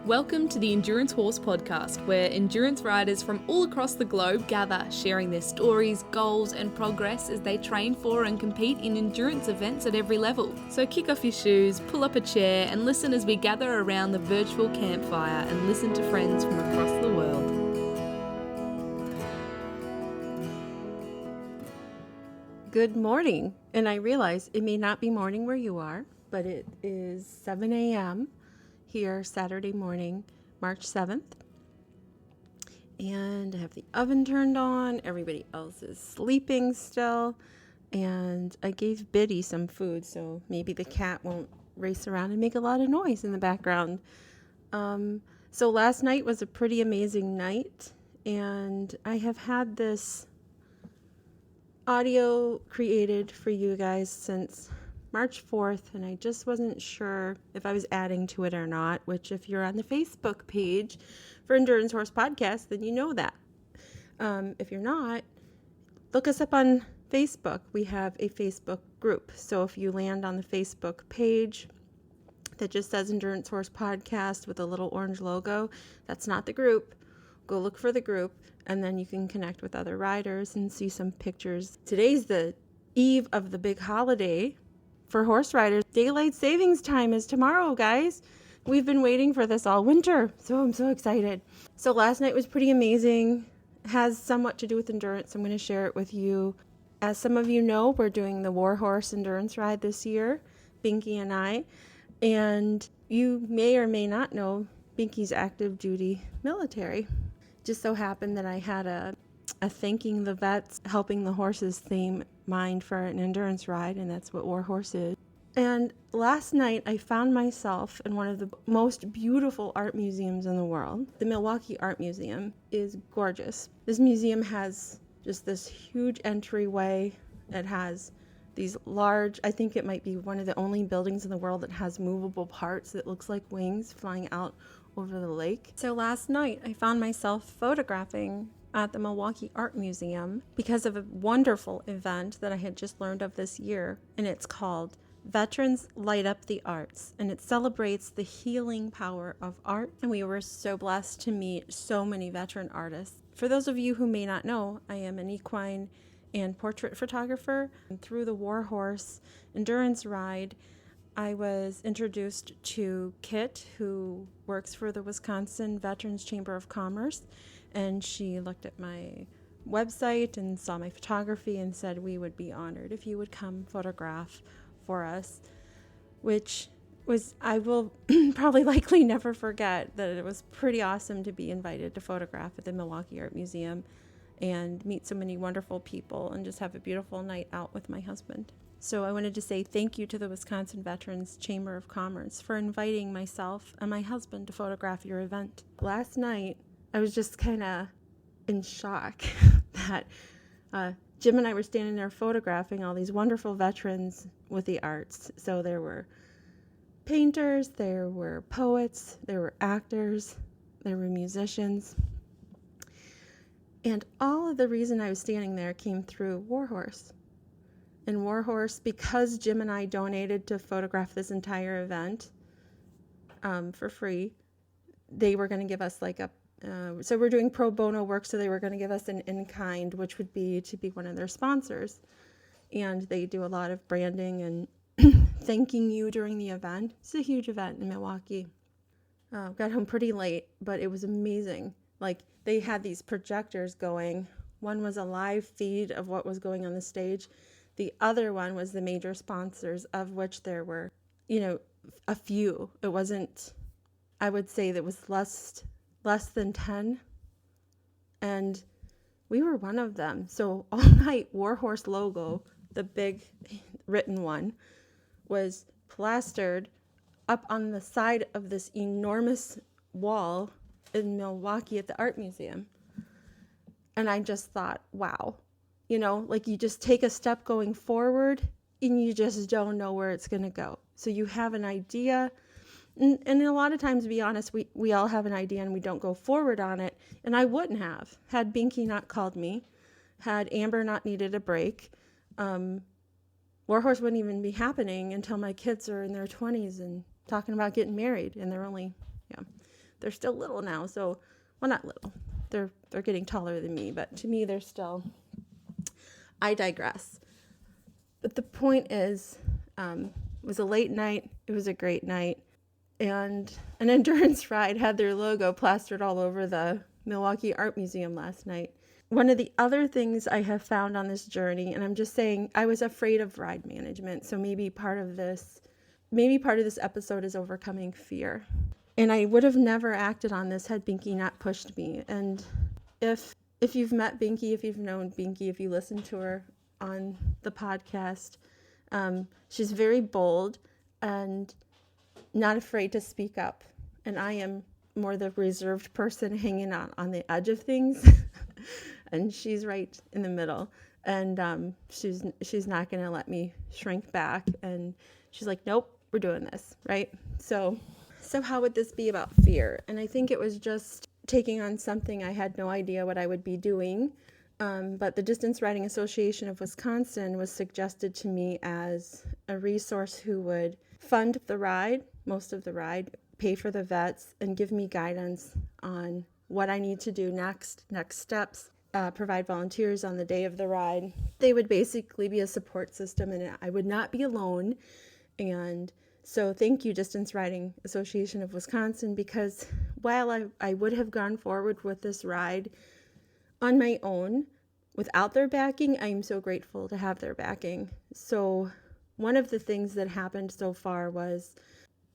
Welcome to the Endurance Horse Podcast, where endurance riders from all across the globe gather, sharing their stories, goals, and progress as they train for and compete in endurance events at every level. So kick off your shoes, pull up a chair, and listen as we gather around the virtual campfire and listen to friends from across the world. Good morning, and I realize it may not be morning where you are, but it is 7 a.m. here Saturday morning, March 7th, and I have the oven turned on. Everybody else is sleeping still, and I gave Biddy some food, so maybe the cat won't race around and make a lot of noise in the background. So last night was a pretty amazing night, and I have had this audio created for you guys since March 4th, and I just wasn't sure if I was adding to it or not, which if you're on the Facebook page for Endurance Horse Podcast, then you know that. If you're not, look us up on Facebook. We have a Facebook group. So if you land on the Facebook page that just says Endurance Horse Podcast with a little orange logo, that's not the group. Go look for the group, and then you can connect with other riders and see some pictures. Today's the eve of the big holiday for horse riders. Daylight savings time is tomorrow, guys. We've been waiting for this all winter, so I'm so excited. So last night was pretty amazing. It has somewhat to do with endurance. I'm going to share it with you. As some of you know, we're doing the Warhorse Endurance Ride this year, Binky and I. And you may or may not know Binky's active duty military. Just so happened that I had a thanking the vets, helping the horses theme mind for an endurance ride, and that's what Warhorse is. And last night I found myself in one of the most beautiful art museums in the world. The Milwaukee Art Museum is gorgeous. This museum has just this huge entryway. It has these large, I think it might be one of the only buildings in the world that has movable parts that looks like wings flying out over the lake. So last night I found myself photographing at the Milwaukee Art Museum because of a wonderful event that I had just learned of this year, and it's called Veterans Light Up the Arts, and it celebrates the healing power of art, and we were so blessed to meet so many veteran artists. For those of you who may not know, I am an equine and portrait photographer, and through the Warhorse Endurance Ride, I was introduced to Kit, who works for the Wisconsin Veterans Chamber of Commerce, and she looked at my website and saw my photography and said we would be honored if you would come photograph for us, which was, I will probably likely never forget that it was pretty awesome to be invited to photograph at the Milwaukee Art Museum and meet so many wonderful people and just have a beautiful night out with my husband. So I wanted to say thank you to the Wisconsin Veterans Chamber of Commerce for inviting myself and my husband to photograph your event. Last night, I was just kind of in shock that Jim and I were standing there photographing all these wonderful veterans with the arts. So there were painters, there were poets, there were actors, there were musicians. And all of the reason I was standing there came through Warhorse. And Warhorse, because Jim and I donated to photograph this entire event for free, they were going to give us like so we're doing pro bono work, so they were going to give us an in-kind, which would be to be one of their sponsors. And they do a lot of branding and thanking you during the event. It's a huge event in Milwaukee. Got home pretty late, but it was amazing. Like, they had these projectors going. One was a live feed of what was going on the stage. The other one was the major sponsors, of which there were, a few. It wasn't, I would say that was less than 10. And we were one of them. So all night, Warhorse logo, the big written one, was plastered up on the side of this enormous wall in Milwaukee at the Art Museum. And I just thought, wow. You just take a step going forward and you just don't know where it's going to go. So you have an idea. And a lot of times, to be honest, we all have an idea and we don't go forward on it. And I wouldn't have had Binky not called me, had Amber not needed a break. Warhorse wouldn't even be happening until my kids are in their 20s and talking about getting married. And they're only, they're still little now. So, well, not little. They're getting taller than me, but to me, they're still, I digress. But the point is, it was a late night. It was a great night. And an endurance ride had their logo plastered all over the Milwaukee Art Museum last night. One of the other things I have found on this journey, and I'm just saying, I was afraid of ride management. So maybe part of this episode is overcoming fear. And I would have never acted on this had Binky not pushed me. And if you've met Binky, if you've known Binky, if you listen to her on the podcast, she's very bold and not afraid to speak up. And I am more the reserved person hanging out on the edge of things. And she's right in the middle. And she's not going to let me shrink back. And she's like, nope, we're doing this, right? So how would this be about fear? And I think it was just taking on something I had no idea what I would be doing. But the Distance Riding Association of Wisconsin was suggested to me as a resource who would fund the ride, most of the ride, pay for the vets, and give me guidance on what I need to do next steps, provide volunteers on the day of the ride. They would basically be a support system, and I would not be alone. And so thank you, Distance Riding Association of Wisconsin, because while I would have gone forward with this ride on my own without their backing, I'm so grateful to have their backing. So one of the things that happened so far was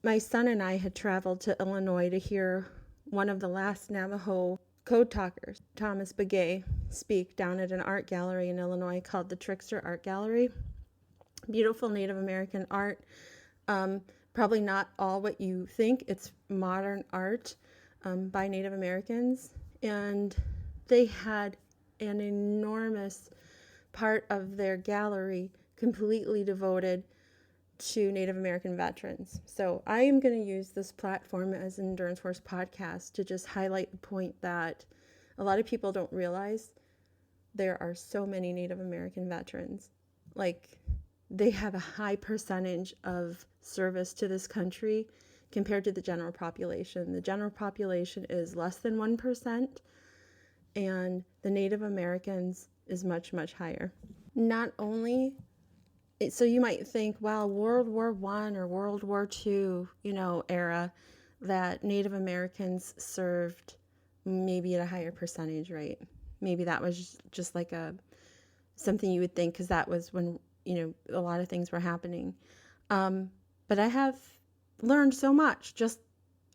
my son and I had traveled to Illinois to hear one of the last Navajo code talkers, Thomas Begay, speak down at an art gallery in Illinois called the Trickster Art Gallery. Beautiful Native American art. Probably not all what you think. It's modern art by Native Americans. And they had an enormous part of their gallery completely devoted to Native American veterans. So I am going to use this platform as an Endurance Horse podcast to just highlight the point that a lot of people don't realize there are so many Native American veterans. Like, they have a high percentage of service to this country compared to the general population. The general population is less than 1%, and the Native Americans is much, much higher. Not only, so you might think, wow, World War I or World War II, era, that Native Americans served maybe at a higher percentage rate. Maybe that was just like something you would think, because that was when a lot of things were happening. But I have learned so much, just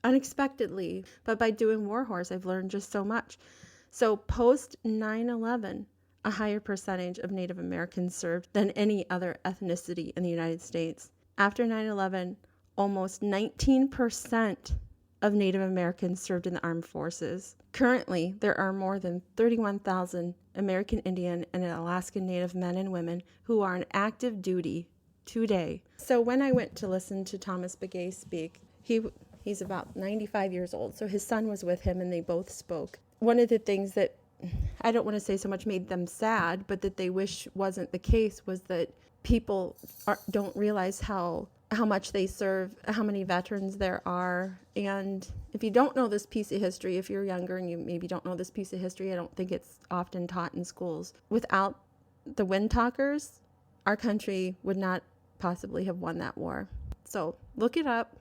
unexpectedly. But by doing Warhorse, I've learned just so much. So post 9/11, a higher percentage of Native Americans served than any other ethnicity in the United States. After 9/11, almost 19% of Native Americans served in the armed forces. Currently, there are more than 31,000 American Indian and Alaskan Native men and women who are on active duty today. So when I went to listen to Thomas Begay speak, he's about 95 years old, so his son was with him and they both spoke. One of the things that I don't want to say so much made them sad, but that they wish wasn't the case, was that people don't realize how much they serve, how many veterans there are. And if you don't know this piece of history, if you're younger and you maybe don't know this piece of history, I don't think it's often taught in schools. Without the Windtalkers, our country would not possibly have won that war. So look it up.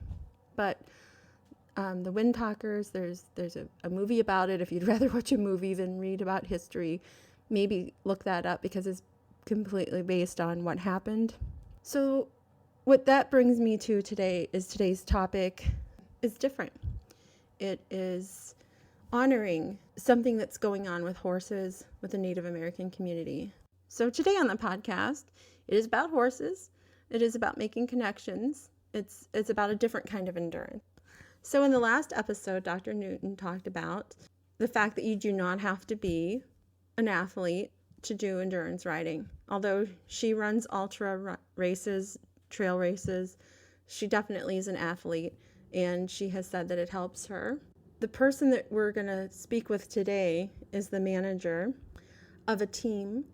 But the Windtalkers, there's a movie about it. If you'd rather watch a movie than read about history, maybe look that up, because it's completely based on what happened. So what that brings me to today is today's topic is different. It is honoring something that's going on with horses with the Native American community. So today on the podcast, it is about horses. It is about making connections. It's about a different kind of endurance. So in the last episode, Dr. Newton talked about the fact that you do not have to be an athlete to do endurance riding. Although she runs ultra races, trail races, she definitely is an athlete, and she has said that it helps her. The person that we're going to speak with today is the manager of a team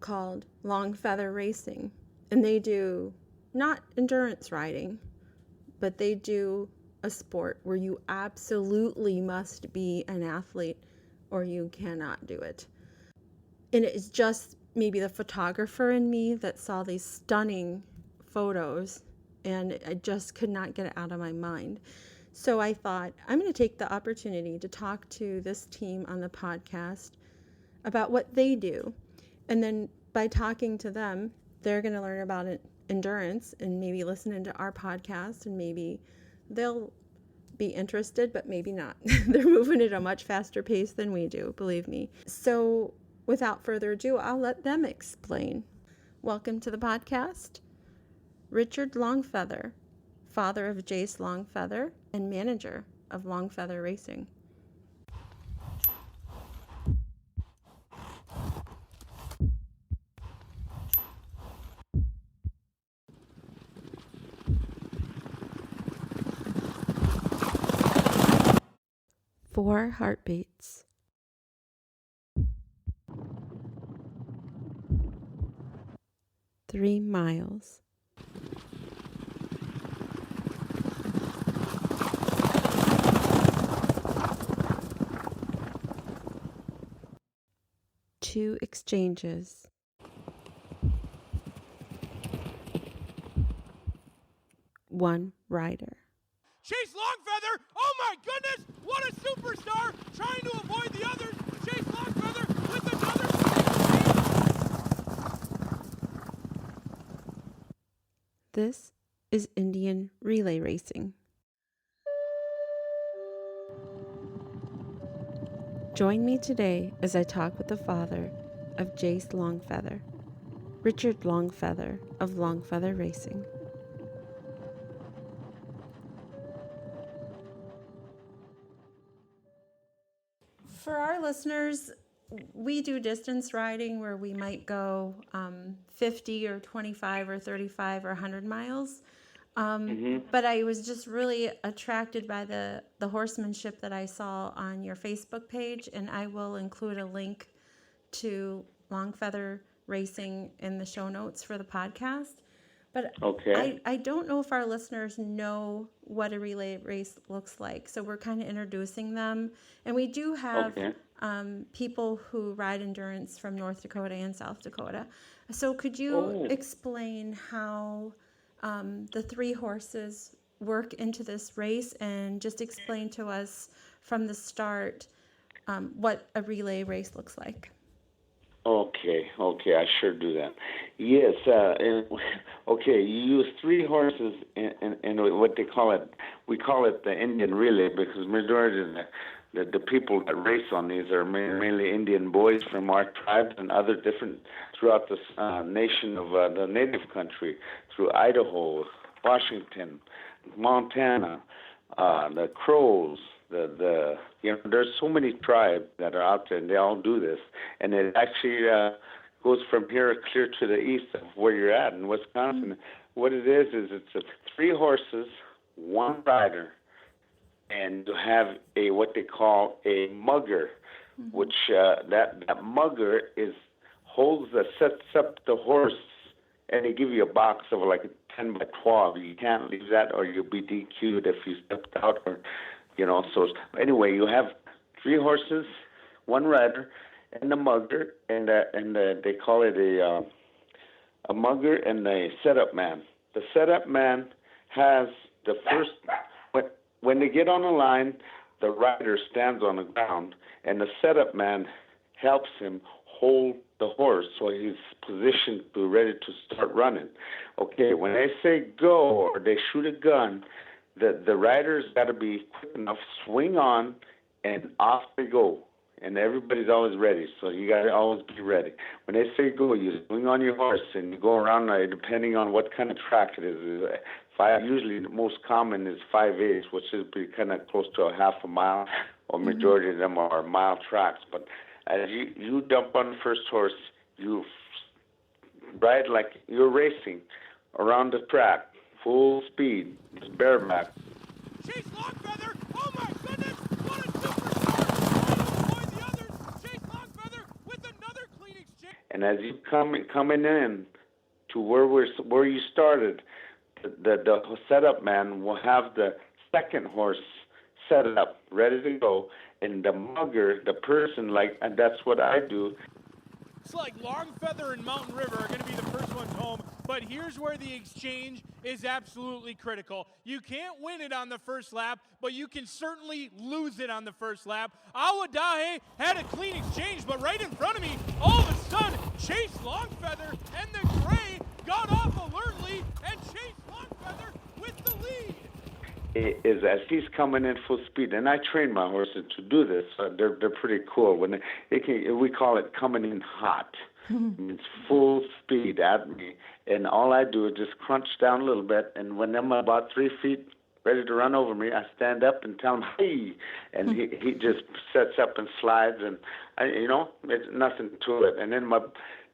called Long Feather Racing, and they do not endurance riding, but they do a sport where you absolutely must be an athlete or you cannot do it. And it's just maybe the photographer in me that saw these stunning photos, and I just could not get it out of my mind. So I thought, I'm going to take the opportunity to talk to this team on the podcast about what they do. And then by talking to them, they're going to learn about endurance and maybe listen into our podcast, and maybe they'll be interested, but maybe not. They're moving at a much faster pace than we do, believe me. So without further ado, I'll let them explain. Welcome to the podcast, Richard Longfeather, father of Jace Longfeather and manager of Longfeather Racing. Four heartbeats. Three miles. Two exchanges. One rider. Chase Longfeather! Oh my goodness! What a superstar! Trying to avoid the others. Chase Longfeather with another. This is Indian relay racing. Join me today as I talk with the father of Jace Longfeather, Richard Longfeather of Longfeather Racing. For our listeners, we do distance riding where we might go 50 or 25 or 35 or 100 miles. But I was just really attracted by the horsemanship that I saw on your Facebook page, and I will include a link to Longfeather Racing in the show notes for the podcast. But Okay. I don't know if our listeners know what a relay race looks like, so we're kind of introducing them. And we do have people who ride endurance from North Dakota and South Dakota. So could you explain how the three horses work into this race, and just explain to us from the start what a relay race looks like? Okay, I sure do that. Yes, you use three horses in what they call it. We call it the Indian relay because majority of the people that race on these are mainly Indian boys from our tribes and other different throughout the nation of the native country, through Idaho, Washington, Montana, the Crows. There's so many tribes that are out there, and they all do this, and it actually goes from here clear to the east of where you're at in Wisconsin. Mm-hmm. What it is it's three horses, one rider, and you have what they call a mugger, mm-hmm. which that mugger sets up the horse, and they give you a box of like a 10 by 12. You can't leave that, or you'll be DQ'd if you stepped out, or. So anyway, you have three horses, one rider, and a mugger, and they call it a mugger and a setup man. The setup man has the first, when they get on the line, the rider stands on the ground, and the setup man helps him hold the horse so he's positioned to ready to start running. Okay, when they say go or they shoot a gun, the rider's got to be quick enough, swing on, and off they go. And everybody's always ready, so you got to always be ready. When they say go, you swing on your horse, and you go around, depending on what kind of track it is. Usually the most common is 5/8, which is kind of close to a half a mile, or majority of them are mile tracks. But as you jump on the first horse, you ride like you're racing around the track. Full speed, just bareback. Chase Longfeather! Oh my goodness! What a superstar! Trying to avoid the others. Chase Longfeather with another clean exchange. And as you coming in to where you started, the setup man will have the second horse set up, ready to go, and the mugger, the person, like, and that's what I do. Looks like Longfeather and Mountain River are going to be the first ones home, but here's where the exchange is absolutely critical. You can't win it on the first lap, but you can certainly lose it on the first lap. Awadahe had a clean exchange, but right in front of me, all of a sudden, Chase Longfeather and the gray got off alertly, and Chase Longfeather with the lead. Is as he's coming in full speed, and I train my horses to do this. They're pretty cool. When they can, we call it coming in hot. It's full speed at me, and all I do is just crunch down a little bit, and when I'm about 3 feet ready to run over me, I stand up and tell him, hey, and he just sets up and slides, and it's nothing to it. And then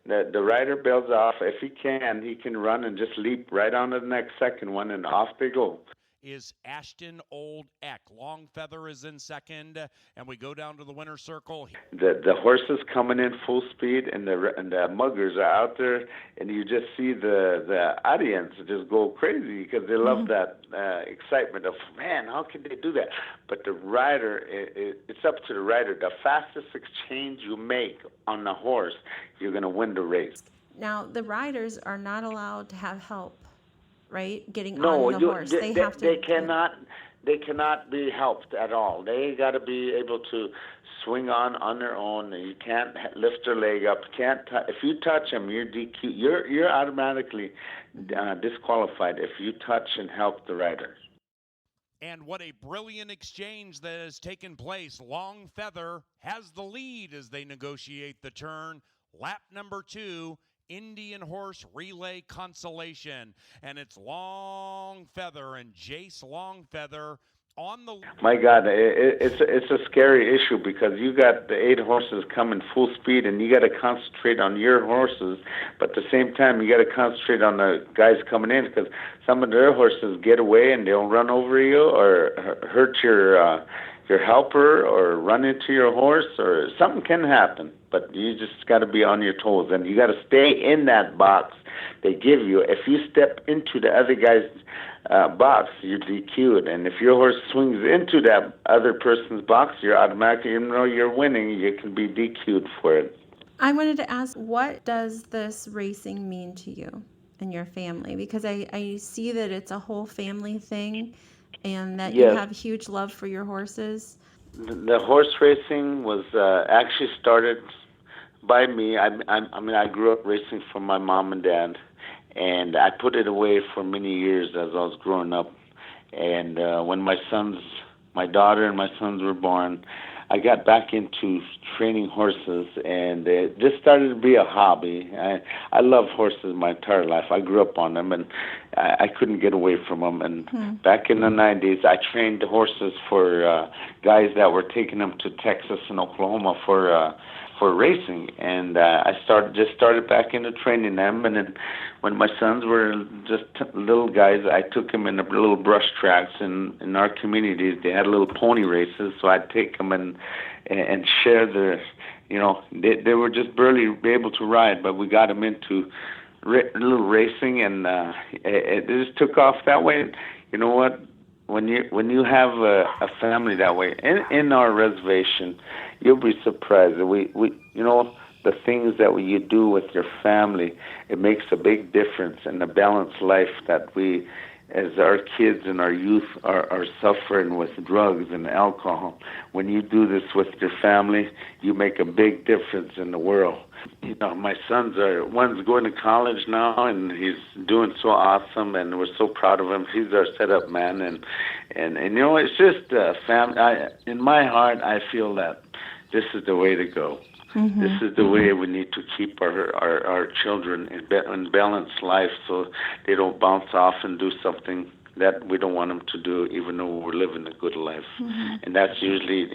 the rider bails off. If he can run and just leap right onto the next second one, and off they go. Is Ashton Old Eck. Longfeather is in second, and we go down to the winner's circle. The horses coming in full speed, and the muggers are out there, and you just see the audience just go crazy because they love that excitement of, man, how can they do that? But the rider, it's up to the rider. The fastest exchange you make on the horse, you're going to win the race. Now, the riders are not allowed to have help, right? Getting No, on the horse. They have to. They cannot be helped at all. They got to be able to swing on their own. You can't lift their leg up. If you touch them, you're DQ. You're automatically disqualified if you touch and help the rider. And what a brilliant exchange that has taken place. Longfeather has the lead as they negotiate the turn. Lap number 2. Indian Horse Relay Consolation, and it's Longfeather and Jace Longfeather on the. My God, it's a scary issue because you got the 8 horses coming full speed, and you got to concentrate on your horses, but at the same time you got to concentrate on the guys coming in because some of their horses get away and they'll run over you or hurt your helper or run into your horse, or something can happen. But you just got to be on your toes, and you got to stay in that box they give you. If you step into the other guy's box, you're DQ'd. And if your horse swings into that other person's box, you're automatically, even though you're winning, you can be DQ'd for it. I wanted to ask, what does this racing mean to you and your family? Because I see that it's a whole family thing, and that you have huge love for your horses. The horse racing was actually started by me. I mean, I grew up racing from my mom and dad, and I put it away for many years as I was growing up. And when my daughter and my sons were born, I got back into training horses, and this started to be a hobby. I love horses my entire life. I grew up on them, and I couldn't get away from them. And back in the 90s, I trained horses for guys that were taking them to Texas and Oklahoma for racing, and I started back into training them. And then when my sons were just little guys, I took them in the little brush tracks in our communities. They had little pony races, so I'd take them and share their, they were just barely able to ride, but we got them into little racing, and it just took off that way. And you know what? When you have a family that way in our reservation, you'll be surprised. We the things that you do with your family, it makes a big difference in the balanced life that we, as our kids and our youth, are suffering with drugs and alcohol. When you do this with your family, you make a big difference in the world. My one's going to college now, and he's doing so awesome, and we're so proud of him. He's our setup man, and it's just family. In my heart, I feel that this is the way to go. Mm-hmm. This is the way we need to keep our children in balanced life, so they don't bounce off and do something that we don't want them to do, even though we're living a good life. Mm-hmm. And that's usually,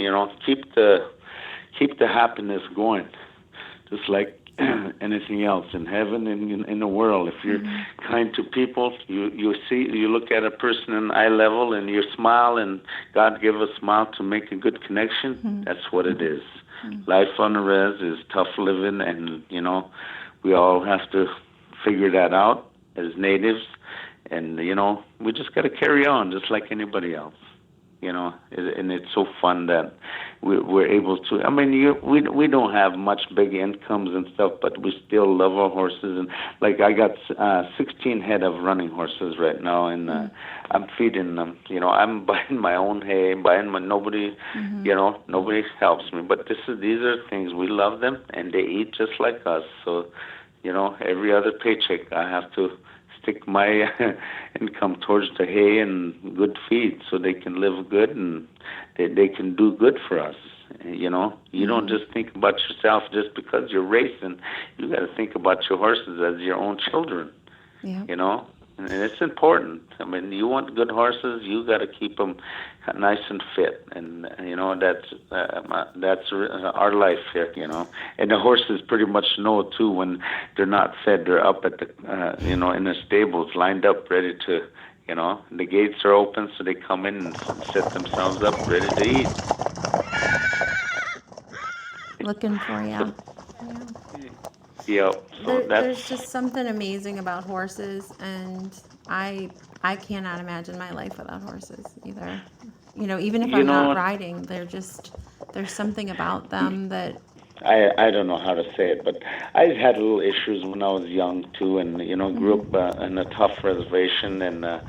keep the happiness going, just like anything else in heaven and in the world. If you're kind to people, you look at a person in eye level and you smile, and God give a smile to make a good connection. Mm-hmm. That's what it is. Life on the res is tough living, and we all have to figure that out as natives, and we just got to carry on just like anybody else. and it's so fun that we're able to. I mean, we don't have much big incomes and stuff, but we still love our horses. And like I got 16 head of running horses right now, and I'm feeding them. I'm buying my own hay, nobody, nobody helps me. But these are things we love them, and they eat just like us. So, every other paycheck I have to stick my income towards the hay and good feed so they can live good and they can do good for us. You don't just think about yourself just because you're racing. You got to think about your horses as your own children. Yeah. And it's important. I mean, you want good horses, you got to keep them nice and fit, and that's our life here. And the horses pretty much know too when they're not fed. They're up at the in the stables, lined up, ready to. The gates are open, so they come in and set themselves up, ready to eat. Looking for you. Yeah. So there's just something amazing about horses, and I cannot imagine my life without horses either. Even if I'm not riding, there's something about them that I don't know how to say it, but I had little issues when I was young too, and grew up in a tough reservation, and the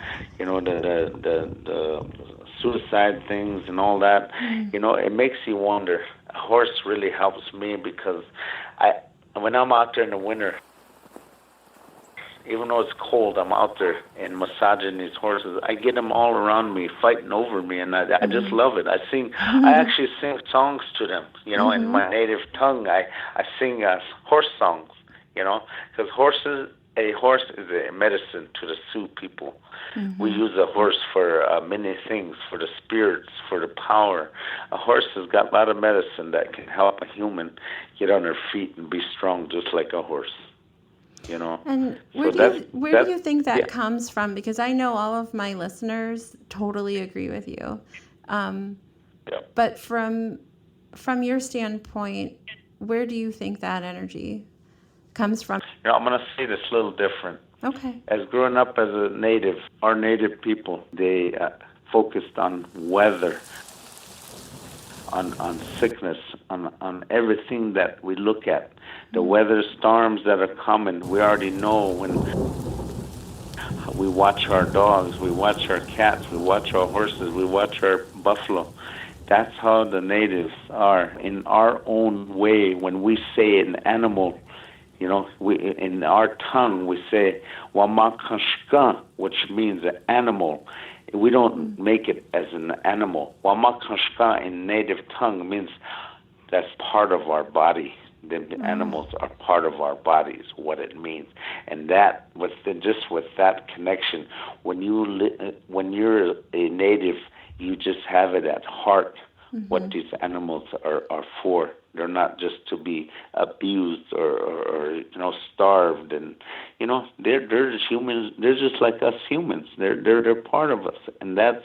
suicide things and all that. It makes you wonder. A horse really helps me because when I'm out there in the winter, even though it's cold, I'm out there and massaging these horses. I get them all around me, fighting over me, and I just love it. I actually sing songs to them, in my native tongue. I sing horse songs, because a horse is a medicine to the Sioux people. We use a horse for many things, for the spirits, for the power. A horse has got a lot of medicine that can help a human get on their feet and be strong just like a horse. And where do you think that comes from? Because I know all of my listeners totally agree with you. But from your standpoint, where do you think that energy comes from? I'm going to say this a little different. Okay. As growing up as a native, our native people, they focused on weather, on sickness, on everything that we look at. The weather storms that are coming, we already know when we watch our dogs, we watch our cats, we watch our horses, we watch our buffalo. That's how the natives are in our own way. When we say an animal, in our tongue we say wamakashka, which means an animal. We don't make it as an animal. Wamakashka in native tongue means that's part of our body. The animals are part of our bodies, what it means. And that, with that connection, when you're a native, you just have it at heart what these animals are for. They're not just to be abused or starved, and they're just humans. They're just like us humans. They're part of us, and that's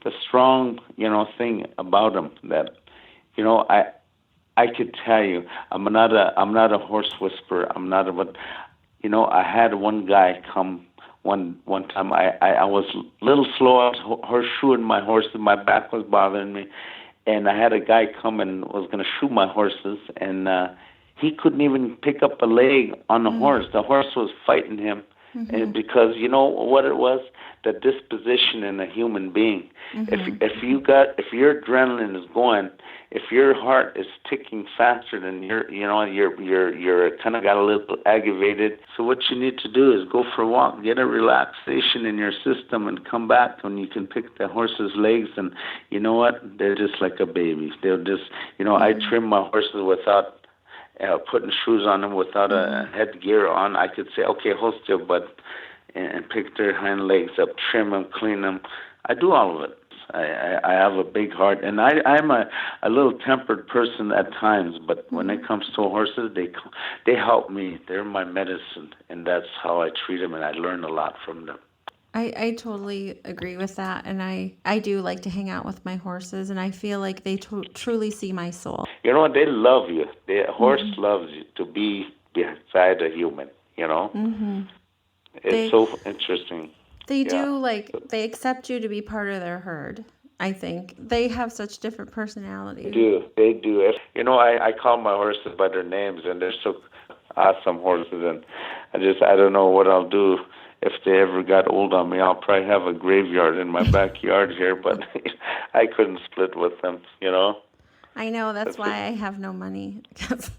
the strong thing about them. That I could tell you, I'm not a horse whisperer. But I had one guy come one time. I was a little slow. I was horseshoeing my horse, and my back was bothering me. And I had a guy come and was going to shoe my horses, and he couldn't even pick up a leg on the horse. The horse was fighting him, and because what it was, the disposition in a human being. If your adrenaline is going, if your heart is ticking faster than you're kind of got a little aggravated. So what you need to do is go for a walk, get a relaxation in your system, and come back when you can pick the horse's legs. And you know what? They're just like a baby. They're just, I trim my horses without putting shoes on them, without a headgear on. I could say, okay, hold still, but and pick their hind legs up, trim them, clean them. I do all of it. I have a big heart, and I'm a little tempered person at times, but when it comes to horses, they help me. They're my medicine, and that's how I treat them, and I learn a lot from them. I totally agree with that, and I do like to hang out with my horses, and I feel like they truly see my soul. They love you. The horse loves you to be beside a human, It's so interesting. They do, they accept you to be part of their herd. I think they have such different personalities. They do. I call my horses by their names, and they're so awesome horses, and I don't know what I'll do if they ever got old on me. I'll probably have a graveyard in my backyard here, but I couldn't split with them, I know, that's why I have no money, because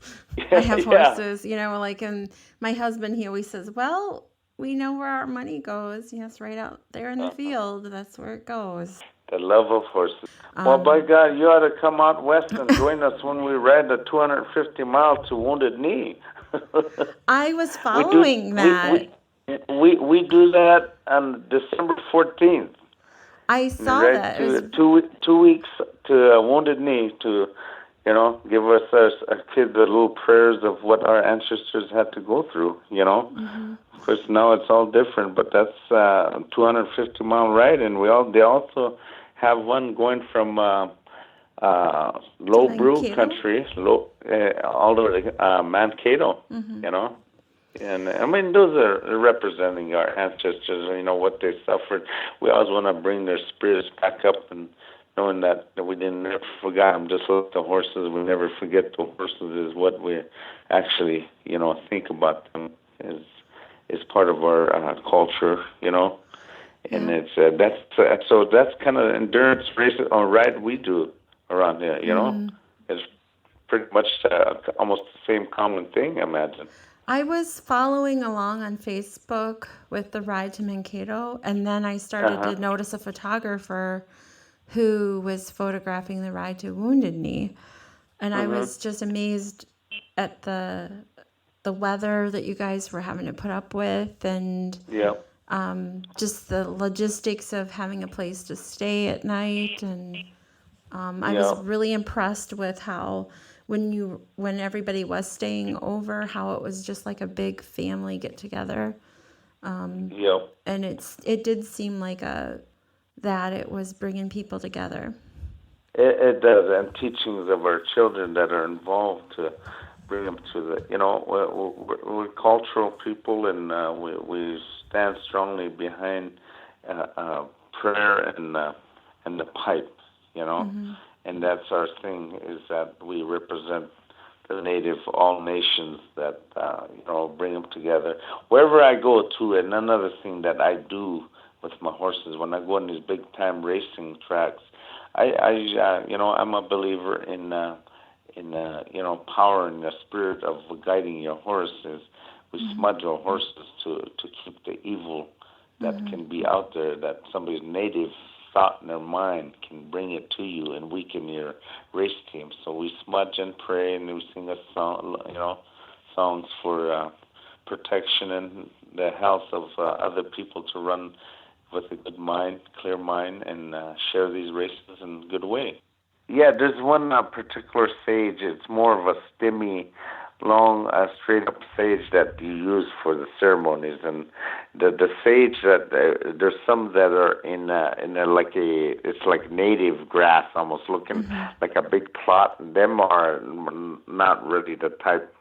I have horses, and my husband, he always says, well, we know where our money goes. Yes, right out there in the field. That's where it goes. The love of horses. Well, by God, you ought to come out west and join us when we ride the 250 miles to Wounded Knee. I was following that. We do that on December 14th. I saw that. It was 2 weeks to Wounded Knee to, give us our kids the little prayers of what our ancestors had to go through, Mm-hmm. Of course, now it's all different, but that's a 250-mile ride, and they also have one going from Low Brew country, all the way to Mankato, Mm-hmm. And I mean, those are representing our ancestors, what they suffered. We always want to bring their spirits back up, and knowing that we never forgot them, just like the horses. We never forget the horses is what we actually, think about them is part of our culture, and it's that's kind of endurance race or ride we do around here, It's pretty much almost the same common thing, I imagine. I was following along on Facebook with the ride to Mankato, and then I started to notice a photographer who was photographing the ride to Wounded Knee, and I was just amazed at the weather that you guys were having to put up with, and just the logistics of having a place to stay at night, and I was really impressed with how when everybody was staying over, how it was just like a big family get together. And it did seem like that it was bringing people together. It does, and teachings of our children that are involved to bring them to we're cultural people, and we stand strongly behind prayer and the pipe, and that's our thing, is that we represent the native, all nations that, bring them together. Wherever I go to, and another thing that I do with my horses, when I go on these big-time racing tracks, I'm a believer in power and the spirit of guiding your horses. We smudge our horses to keep the evil that can be out there, that somebody's native thought in their mind can bring it to you and weaken your race team. So we smudge and pray, and we sing a song, songs for protection and the health of other people to run with a good mind, clear mind, and share these races in a good way. Yeah, there's one particular sage. It's more of a stemmy, long, straight-up sage that you use for the ceremonies. And the sage that there's some that are in it's like native grass, almost looking like a big plot. And them are not really the type,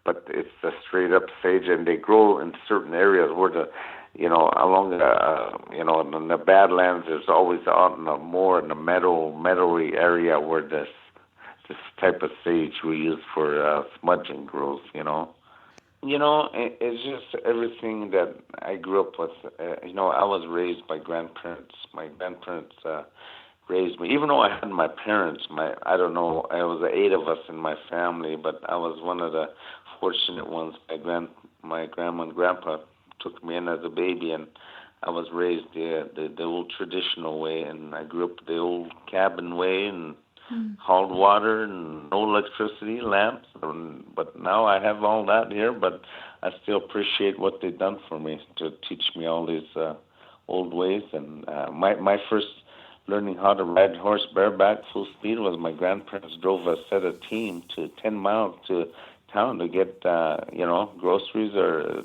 but it's the straight-up sage, and they grow in certain areas where along in the Badlands, there's always out in the meadowy area where this type of sage we use for smudging grows. It's just everything that I grew up with. I was raised by grandparents. My grandparents raised me, even though I had my parents. I don't know. I was 8 of us in my family, but I was one of the fortunate ones. My grandma and grandpa took me in as a baby, and I was raised the old traditional way, and I grew up the old cabin way, and hauled water and no electricity, lamps. But now I have all that here, but I still appreciate what they've done for me to teach me all these old ways. And my first learning how to ride horse bareback full speed was my grandparents drove a set of team to 10 miles to town to get groceries or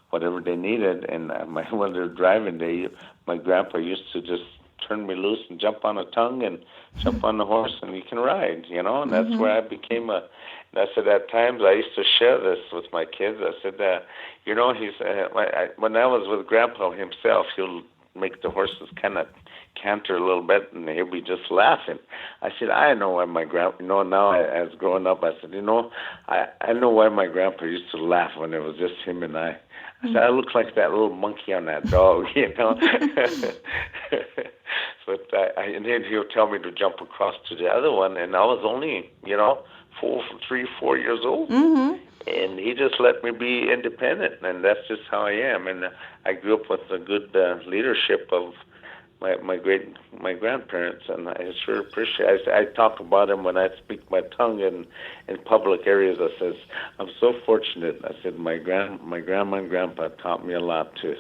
whatever they needed. And when they're driving, my grandpa used to just turn me loose and jump on a tongue and jump on the horse, and you can ride, and that's where I became I said at times I used to share this with my kids. I said that, he's when I was with Grandpa himself, he'll make the horses kind of canter a little bit, and he'll be just laughing. I said, I know why my grandpa, now as growing up, I said, I know why my grandpa used to laugh when it was just him and I. I said, I look like that little monkey on that dog, But and then he'll tell me to jump across to the other one, and I was only, 4 years old. Mm-hmm. And he just let me be independent, and that's just how I am. And I grew up with a good leadership of my grandparents, and I sure appreciate. I talk about them when I speak my tongue in public areas. I says I'm so fortunate. I said my grandma and grandpa taught me a lot to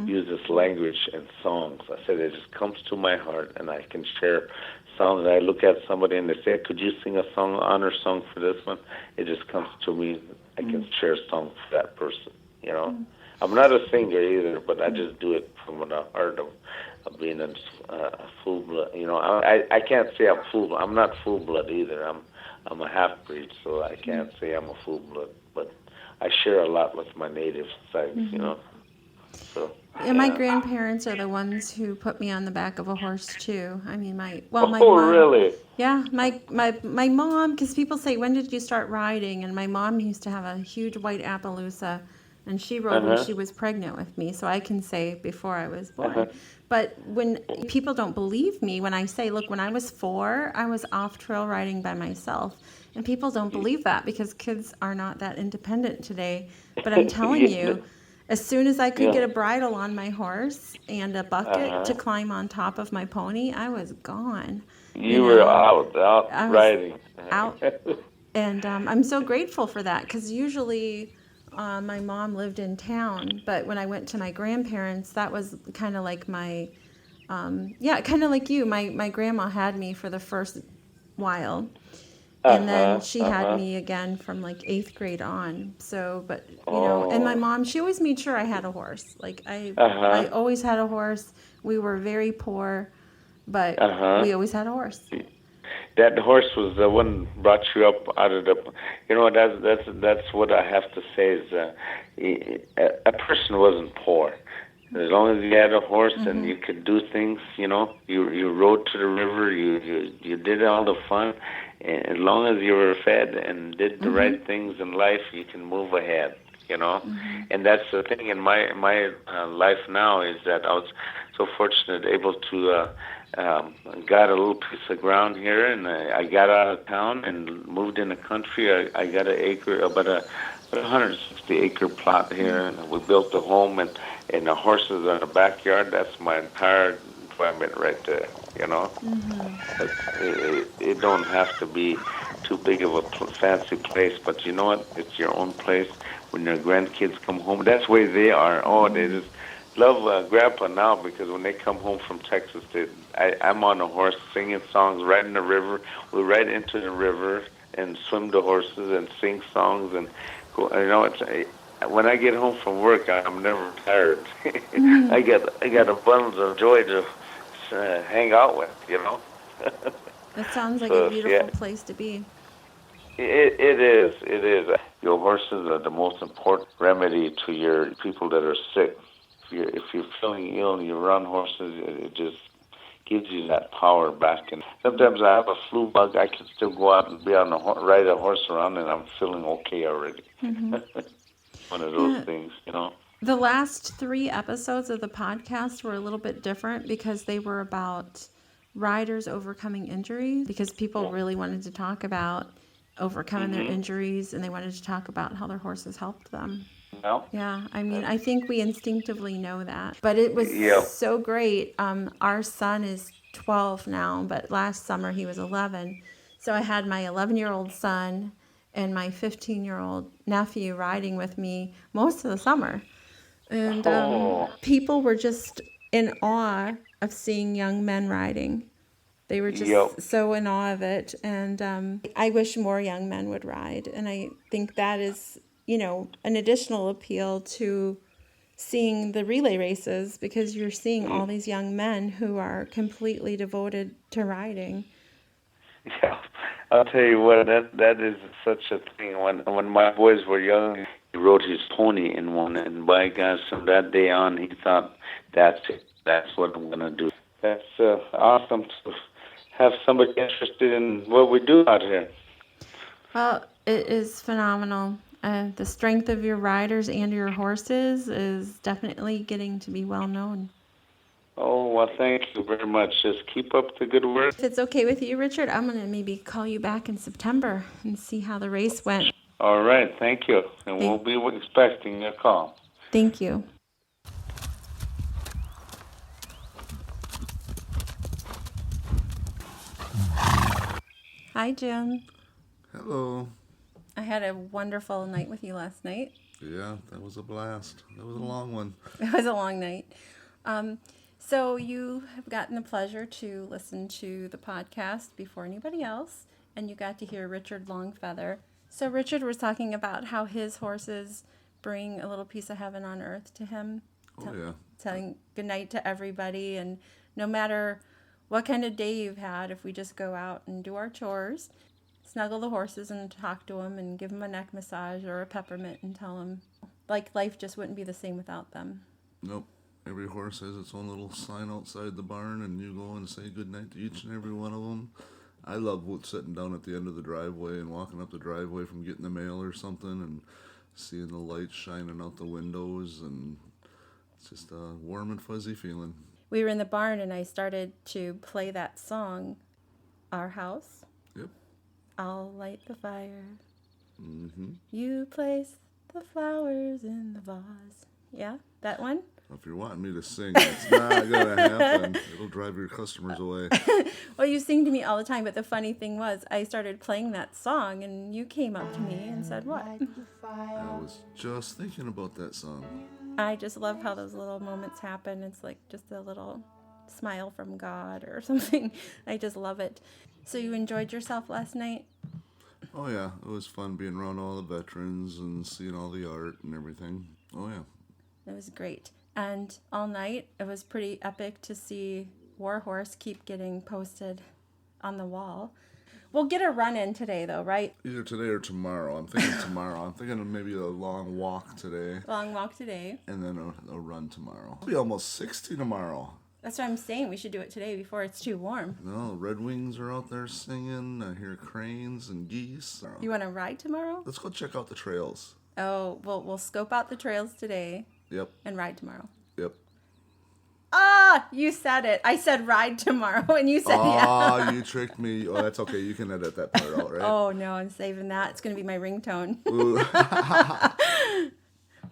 use this language and songs. I said it just comes to my heart, and I can share songs. I look at somebody and they say, "Could you sing a song, honor song for this one?" It just comes to me. I can share a song for that person. I'm not a singer either, but I just do it from the heart of being a full blood. I can't say I'm full. I'm not full blood either. I'm a half breed, so I can't say I'm a full blood. But I share a lot with my native side. So. Yeah, my grandparents are the ones who put me on the back of a horse too. I mean, my Oh, mom. really? Yeah, my mom. Because people say, when did you start riding? And my mom used to have a huge white Appaloosa, and she rode when she was pregnant with me. So I can say before I was born. But when people don't believe me when I say, look, when I was 4, I was off trail riding by myself. And people don't believe that because kids are not that independent today. But I'm telling you, as soon as I could get a bridle on my horse and a bucket to climb on top of my pony, I was gone. You were out I was riding. Out. And I'm so grateful for that because usually my mom lived in town. But when I went to my grandparents, that was kind of like my, kind of like you. My grandma had me for the first while. And then she had me again from like 8th grade on. So, but and my mom, she always made sure I had a horse. Like I always had a horse. We were very poor, but we always had a horse. That horse was the one brought you up out of the. That's what I have to say is a person wasn't poor. As long as you had a horse and you could do things, you rode to the river, you did all the fun. And as long as you were fed and did the right things in life, you can move ahead, And that's the thing in my life now is that I was so fortunate able to got a little piece of ground here, and I got out of town and moved in the country. I got an acre, about a 160-acre plot here, and we built a home and the horses in the backyard. That's my entire environment right there. It don't have to be too big of a fancy place, but you know what? It's your own place. When your grandkids come home, that's where they are. Oh, they just love Grandpa now because when they come home from Texas, I'm on a horse singing songs right in the river. We ride into the river and swim the horses and sing songs and go. When I get home from work, I'm never tired. I got abundance of joy to hang out with, That sounds like a beautiful place to be. It is. Your horses are the most important remedy to your people that are sick. If you're feeling ill and you run horses, it just gives you that power back. And sometimes I have a flu bug, I can still go out and be on ride a horse around, and I'm feeling okay already. One of those things, The last 3 episodes of the podcast were a little bit different because they were about riders overcoming injuries, because people really wanted to talk about overcoming their injuries, and they wanted to talk about how their horses helped them. Yeah, I mean, I think we instinctively know that. But it was so great. Our son is 12 now, but last summer he was 11. So I had my 11-year-old son and my 15-year-old nephew riding with me most of the summer. And people were just in awe of seeing young men riding. They were just so in awe of it. And I wish more young men would ride. And I think that is, an additional appeal to seeing the relay races, because you're seeing all these young men who are completely devoted to riding. Yeah, I'll tell you what, that is such a thing. When my boys were young, he rode his pony in one, and by gosh, from that day on, he thought, that's it. That's what I'm going to do. That's awesome to have somebody interested in what we do out here. Well, it is phenomenal. The strength of your riders and your horses is definitely getting to be well known. Oh, well, thank you very much. Just keep up the good work. If it's okay with you, Richard, I'm going to maybe call you back in September and see how the race went. All right, thank you. And we'll be expecting your call. Thank you. Hi, Jim. Hello. I had a wonderful night with you last night. Yeah, that was a blast. That was a long one. It was a long night. So you have gotten the pleasure to listen to the podcast before anybody else, and you got to hear Richard Longfeather. So Richard was talking about how his horses bring a little piece of heaven on earth to him. Telling goodnight to everybody, and no matter what kind of day you've had, if we just go out and do our chores, snuggle the horses and talk to them and give them a neck massage or a peppermint and tell them like life just wouldn't be the same without them. Nope. Every horse has its own little sign outside the barn, and you go and say goodnight to each and every one of them. I love sitting down at the end of the driveway and walking up the driveway from getting the mail or something and seeing the lights shining out the windows, and it's just a warm and fuzzy feeling. We were in the barn and I started to play that song, Our House. Yep. I'll light the fire. Mm-hmm. You place the flowers in the vase. Yeah, that one? If you're wanting me to sing, it's not going to happen. It'll drive your customers away. Well, you sing to me all the time, but the funny thing was I started playing that song and you came up to me and said, what? I was just thinking about that song. I just love how those little moments happen. It's like just a little smile from God or something. I just love it. So you enjoyed yourself last night? Oh, yeah. It was fun being around all the veterans and seeing all the art and everything. Oh, yeah. It was great. And all night, it was pretty epic to see Warhorse keep getting posted on the wall. We'll get a run in today, though, right? Either today or tomorrow. I'm thinking tomorrow. I'm thinking of maybe a long walk today. Long walk today. And then a run tomorrow. It'll be almost 60 tomorrow. That's what I'm saying. We should do it today before it's too warm. No, Red Wings are out there singing. I hear cranes and geese. You want to ride tomorrow? Let's go check out the trails. Oh, well, we'll scope out the trails today. Yep. And ride tomorrow. Yep. Ah, you said it. I said ride tomorrow, and you said yeah. Oh, you tricked me. Oh, that's okay. You can edit that part out, right? Oh, no, I'm saving that. It's going to be my ringtone.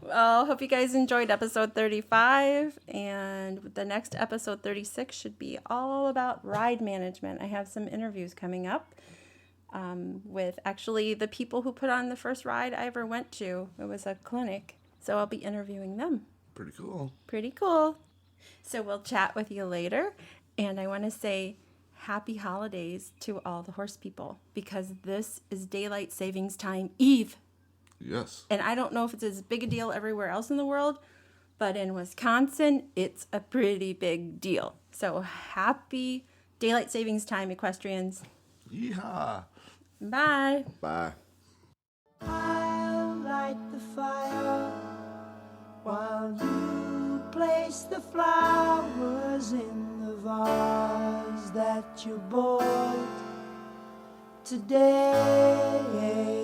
Well, hope you guys enjoyed episode 35, and the next episode 36 should be all about ride management. I have some interviews coming up with actually the people who put on the first ride I ever went to. It was a clinic, so I'll be interviewing them. Pretty cool. Pretty cool. So we'll chat with you later, and I want to say happy holidays to all the horse people, because this is Daylight Savings Time Eve. Yes. And I don't know if it's as big a deal everywhere else in the world, but in Wisconsin, it's a pretty big deal. So happy Daylight Savings Time, equestrians. Yeehaw. Bye. Bye. I'll light the fire while you place the flowers in the vase that you bought today.